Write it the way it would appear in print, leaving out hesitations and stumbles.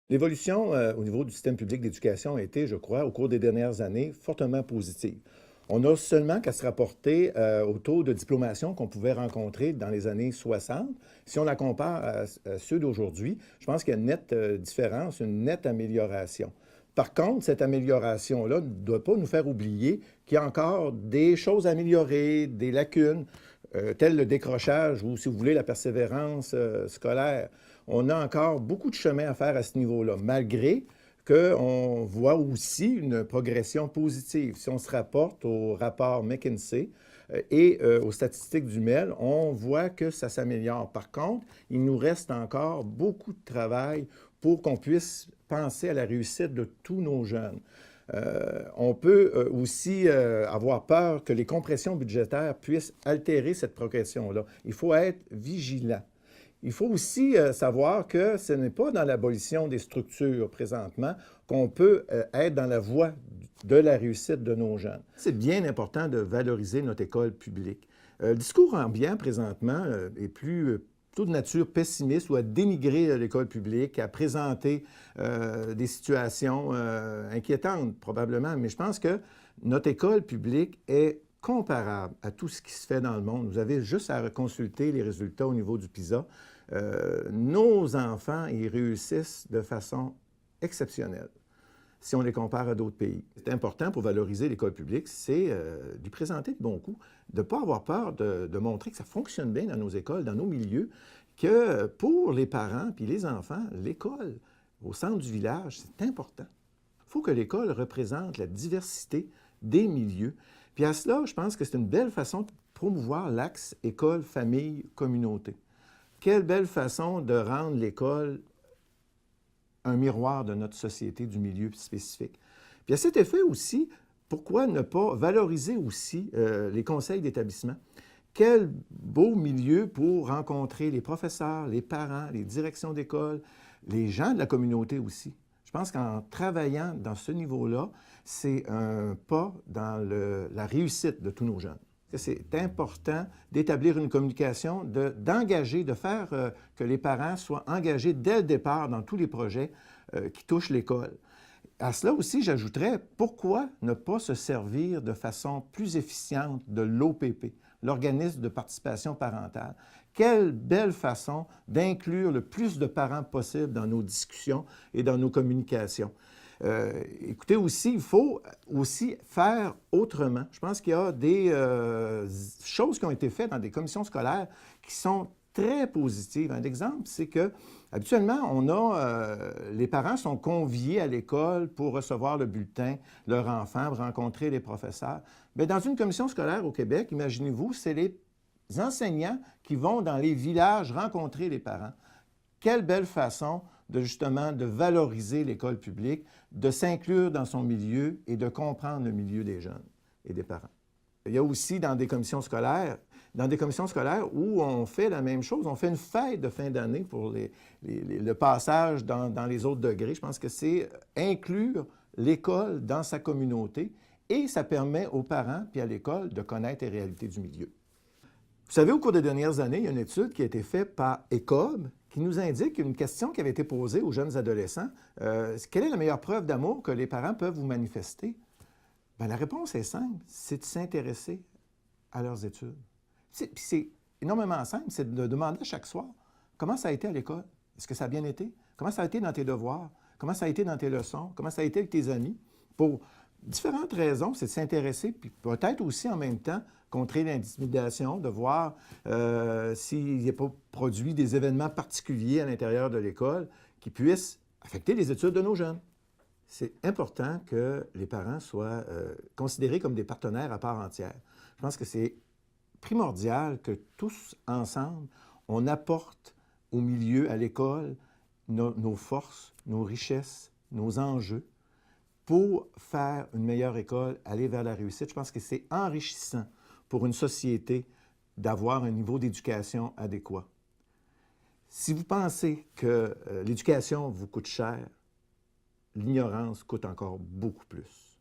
L'évolution au niveau du système public d'éducation a été, je crois, au cours des dernières années, fortement positive. On n'a seulement qu'à se rapporter au taux de diplomation qu'on pouvait rencontrer dans les années 60. Si on la compare à ceux d'aujourd'hui, je pense qu'il y a une nette différence, une nette amélioration. Par contre, cette amélioration-là ne doit pas nous faire oublier qu'il y a encore des choses à améliorer, des lacunes, telles le décrochage ou, si vous voulez, la persévérance scolaire. On a encore beaucoup de chemin à faire à ce niveau-là, malgré qu'on voit aussi une progression positive. Si on se rapporte au rapport McKinsey et aux statistiques du MEL, on voit que ça s'améliore. Par contre, il nous reste encore beaucoup de travail pour qu'on puisse penser à la réussite de tous nos jeunes. On peut aussi avoir peur que les compressions budgétaires puissent altérer cette progression-là. Il faut être vigilant. Il faut aussi savoir que ce n'est pas dans l'abolition des structures présentement qu'on peut être dans la voie de la réussite de nos jeunes. C'est bien important de valoriser notre école publique. Le discours ambiant présentement est plutôt de nature pessimiste ou à dénigrer l'école publique, à présenter des situations inquiétantes probablement, mais je pense que notre école publique est comparable à tout ce qui se fait dans le monde. Vous avez juste à consulter les résultats au niveau du PISA. Nos enfants, ils réussissent de façon exceptionnelle si on les compare à d'autres pays. C'est important pour valoriser l'école publique, c'est d'y présenter de bons coups, de ne pas avoir peur de montrer que ça fonctionne bien dans nos écoles, dans nos milieux, que pour les parents puis les enfants, l'école au centre du village, c'est important. Il faut que l'école représente la diversité des milieux. Puis à cela, je pense que c'est une belle façon de promouvoir l'axe école, famille, communauté. Quelle belle façon de rendre l'école un miroir de notre société, du milieu spécifique. Puis à cet effet aussi, pourquoi ne pas valoriser aussi les conseils d'établissement? Quel beau milieu pour rencontrer les professeurs, les parents, les directions d'école, les gens de la communauté aussi. Je pense qu'en travaillant dans ce niveau-là, c'est un pas dans la réussite de tous nos jeunes. C'est important d'établir une communication, d'engager, de faire que les parents soient engagés dès le départ dans tous les projets qui touchent l'école. À cela aussi, j'ajouterais, pourquoi ne pas se servir de façon plus efficiente de l'OPP, l'organisme de participation parentale? Quelle belle façon d'inclure le plus de parents possible dans nos discussions et dans nos communications. Écoutez aussi, il faut aussi faire autrement. Je pense qu'il y a des choses qui ont été faites dans des commissions scolaires qui sont très positives. Un exemple, c'est que habituellement, les parents sont conviés à l'école pour recevoir le bulletin, leur enfant, rencontrer les professeurs. Mais dans une commission scolaire au Québec, imaginez-vous, c'est les enseignants qui vont dans les villages rencontrer les parents. Quelle belle façon justement de valoriser l'école publique, de s'inclure dans son milieu et de comprendre le milieu des jeunes et des parents. Il y a aussi dans des commissions scolaires où on fait la même chose, on fait une fête de fin d'année pour le passage dans les autres degrés. Je pense que c'est inclure l'école dans sa communauté et ça permet aux parents puis à l'école de connaître les réalités du milieu. Vous savez, au cours des dernières années, il y a une étude qui a été faite par ECOB qui nous indique une question qui avait été posée aux jeunes adolescents. Quelle est la meilleure preuve d'amour que les parents peuvent vous manifester? Bien, la réponse est simple, c'est de s'intéresser à leurs études. Puis c'est énormément simple, c'est de demander à chaque soir, comment ça a été à l'école? Est-ce que ça a bien été? Comment ça a été dans tes devoirs? Comment ça a été dans tes leçons? Comment ça a été avec tes amis? Pour différentes raisons, c'est de s'intéresser, puis peut-être aussi en même temps contrer l'intimidation, de voir s'il n'y a pas produit des événements particuliers à l'intérieur de l'école qui puissent affecter les études de nos jeunes. C'est important que les parents soient considérés comme des partenaires à part entière. Je pense que c'est primordial que tous ensemble, on apporte au milieu, à l'école, nos forces, nos richesses, nos enjeux, pour faire une meilleure école, aller vers la réussite. Je pense que c'est enrichissant pour une société d'avoir un niveau d'éducation adéquat. Si vous pensez que l'éducation vous coûte cher, l'ignorance coûte encore beaucoup plus.